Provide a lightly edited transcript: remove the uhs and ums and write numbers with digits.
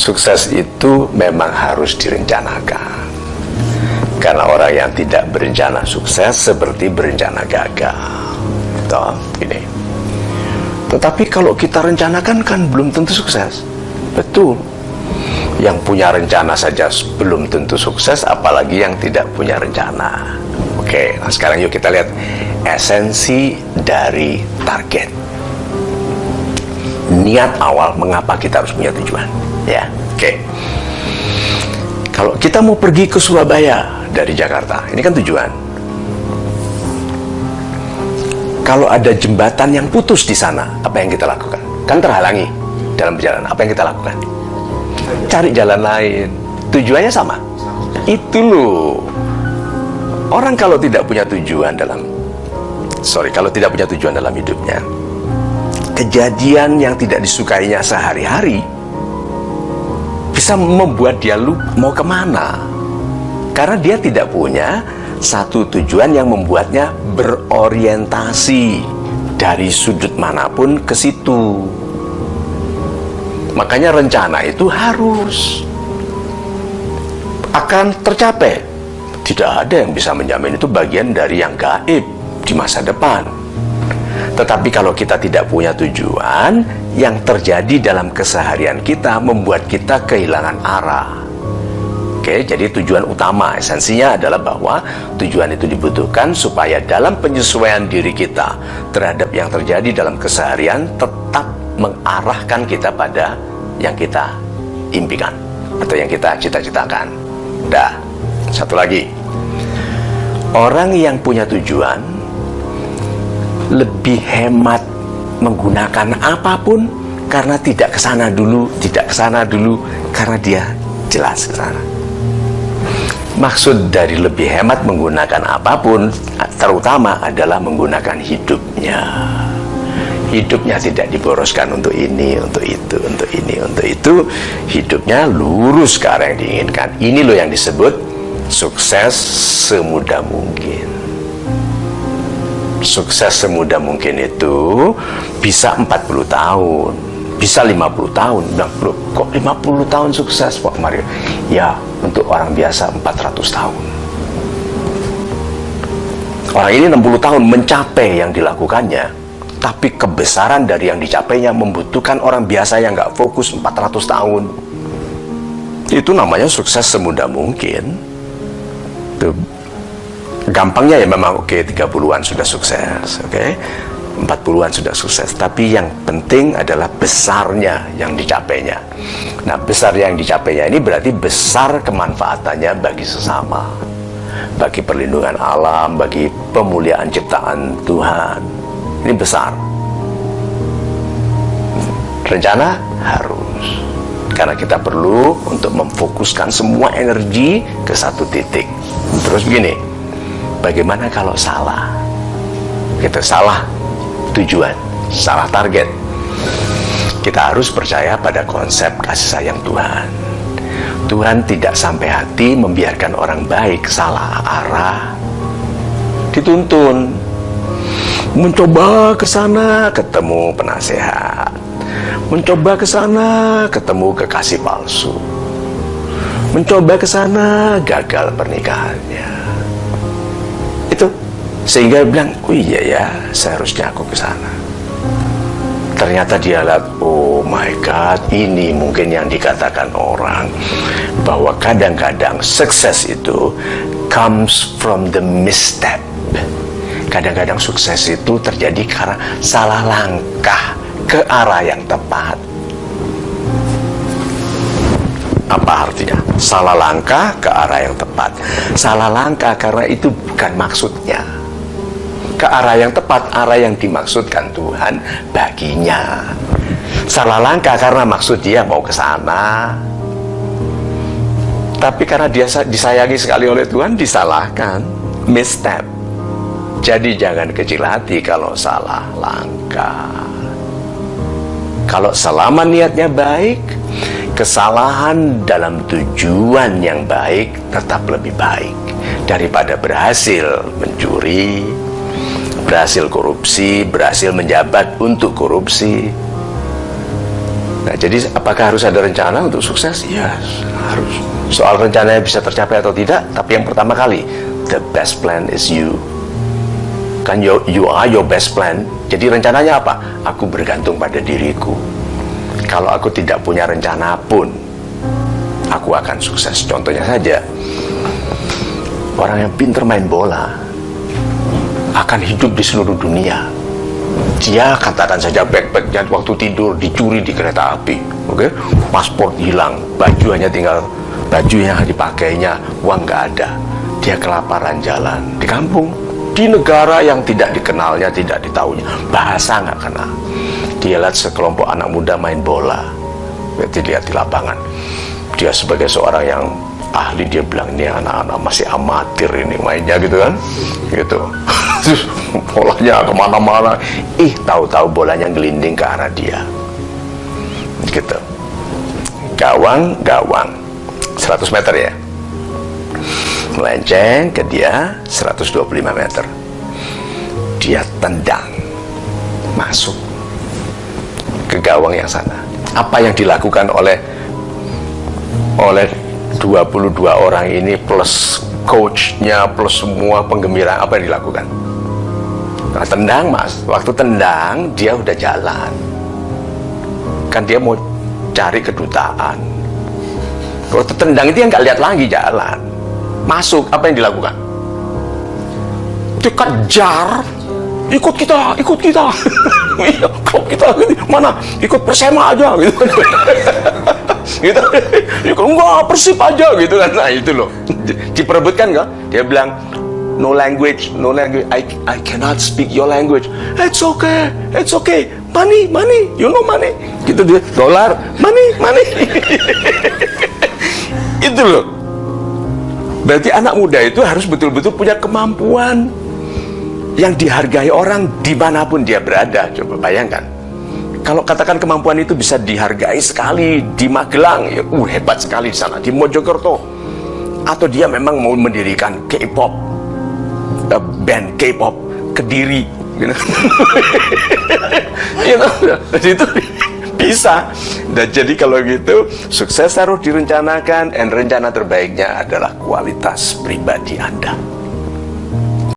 Sukses itu memang harus direncanakan. Karena orang yang tidak berencana sukses seperti berencana gagal. Toh, gini. Tetapi kalau kita rencanakan kan belum tentu sukses. Betul. Yang punya rencana saja belum tentu sukses, apalagi yang tidak punya rencana. Oke, nah sekarang yuk kita lihat esensi dari target. Niat awal mengapa kita harus punya tujuan. Ya, oke. Kalau kita mau pergi ke Surabaya dari Jakarta, ini kan tujuan. Kalau ada jembatan yang putus di sana, apa yang kita lakukan? Kan terhalangi dalam perjalanan. Apa yang kita lakukan? Cari jalan lain. Tujuannya sama. Itu loh. Orang kalau tidak punya tujuan dalam hidupnya, kejadian yang tidak disukainya sehari-hari bisa membuat dia lupa mau kemana, karena dia tidak punya satu tujuan yang membuatnya berorientasi dari sudut manapun ke situ. Makanya rencana itu harus akan tercapai. Tidak ada yang bisa menjamin, itu bagian dari yang gaib di masa depan. Tetapi kalau kita tidak punya tujuan, yang terjadi dalam keseharian kita membuat kita kehilangan arah. Oke, jadi tujuan utama, esensinya adalah bahwa tujuan itu dibutuhkan supaya dalam penyesuaian diri kita terhadap yang terjadi dalam keseharian tetap mengarahkan kita pada yang kita impikan atau yang kita cita-citakan. Dah, satu lagi. Orang yang punya tujuan lebih hemat menggunakan apapun karena tidak kesana dulu, karena dia jelas ke sana. Maksud dari lebih hemat menggunakan apapun terutama adalah menggunakan hidupnya. Hidupnya tidak diboroskan untuk ini, untuk itu, untuk ini, untuk itu. Hidupnya lurus ke arah yang diinginkan. Ini loh yang disebut sukses semudah mungkin. Sukses semudah mungkin itu bisa 40 tahun, bisa 50 tahun. Bilang, kok 50 tahun sukses Pak Mario? Ya, untuk orang biasa 400 tahun. Orang ini 60 tahun mencapai yang dilakukannya, tapi kebesaran dari yang dicapainya membutuhkan orang biasa yang nggak fokus 400 tahun. Itu namanya sukses semudah mungkin. Tuh. Gampangnya ya memang oke, 30-an sudah sukses, oke, 40-an sudah sukses. Tapi yang penting adalah besarnya yang dicapainya. Nah, besar yang dicapainya ini berarti besar kemanfaatannya bagi sesama, bagi perlindungan alam, bagi pemuliaan ciptaan Tuhan. Ini besar. Rencana harus, karena kita perlu untuk memfokuskan semua energi ke satu titik. Terus begini, bagaimana kalau salah? Kita salah tujuan, salah target. Kita harus percaya pada konsep kasih sayang Tuhan. Tuhan tidak sampai hati membiarkan orang baik salah arah, dituntun. Mencoba ke sana ketemu penasehat, mencoba ke sana ketemu kekasih palsu, mencoba ke sana gagal pernikahannya. Itu sehingga bilang, oh iya ya, seharusnya aku ke sana. Ternyata dia lihat, oh my God, ini mungkin yang dikatakan orang bahwa kadang-kadang sukses itu comes from the misstep. Kadang-kadang sukses itu terjadi karena salah langkah ke arah yang tepat. Apa artinya? Salah langkah ke arah yang tepat. Salah langkah karena itu bukan maksudnya. Ke arah yang tepat, arah yang dimaksudkan Tuhan baginya. Salah langkah karena maksud dia mau ke sana, tapi karena dia disayangi sekali oleh Tuhan, disalahkan, misstep. Jadi jangan kecil hati kalau salah langkah. Kalau selama niatnya baik, kesalahan dalam tujuan yang baik tetap lebih baik daripada berhasil mencuri, berhasil korupsi, berhasil menjabat untuk korupsi. Nah, jadi apakah harus ada rencana untuk sukses? Yes, harus. Soal rencananya bisa tercapai atau tidak, tapi yang pertama kali, the best plan is you. Kan you are your best plan. Jadi rencananya apa? Aku bergantung pada diriku. Kalau aku tidak punya rencana pun, aku akan sukses. Contohnya saja, orang yang pintar main bola akan hidup di seluruh dunia. Dia katakan saja backpacknya waktu tidur dicuri di kereta api, oke? Paspor hilang, baju hanya tinggal baju yang dipakainya, uang nggak ada. Dia kelaparan jalan di kampung, di negara yang tidak dikenalnya, tidak ditahunya, bahasa nggak kenal. Dia lihat sekelompok anak muda main bola, berarti lihat di lapangan. Dia sebagai seorang yang ahli, dia bilang ini anak-anak masih amatir ini mainnya gitu kan, gitu. Bolanya kemana-mana, tahu-tahu bolanya gelinding ke arah dia, gitu. Gawang 100 meter ya, melenceng ke dia 125 meter, dia tendang masuk ke gawang yang sana. Apa yang dilakukan oleh 22 orang ini plus coachnya plus semua penggembira, apa yang dilakukan? Nah, tendang mas, waktu tendang dia udah jalan, kan dia mau cari kedutaan. Waktu tendang itu yang nggak lihat lagi, jalan masuk. Apa yang dilakukan? Dikejar, ikut kita klub kita mana, ikut Persema aja gitu. Gitu, enggak, Persib aja gitu kan. Nah itu loh, diperebutkan kan. Dia bilang no language, I cannot speak your language. It's okay, money, you know money, gitu dia, dolar, money. Itu loh. Berarti anak muda itu harus betul-betul punya kemampuan yang dihargai orang dimanapun dia berada. Coba bayangkan, kalau katakan kemampuan itu bisa dihargai sekali di Magelang, ya, hebat sekali di sana, di Mojokerto, atau dia memang mau mendirikan K-pop, band K-pop Kediri, gitu. Itu bisa. Dan jadi kalau gitu, sukses harus direncanakan, dan rencana terbaiknya adalah kualitas pribadi Anda.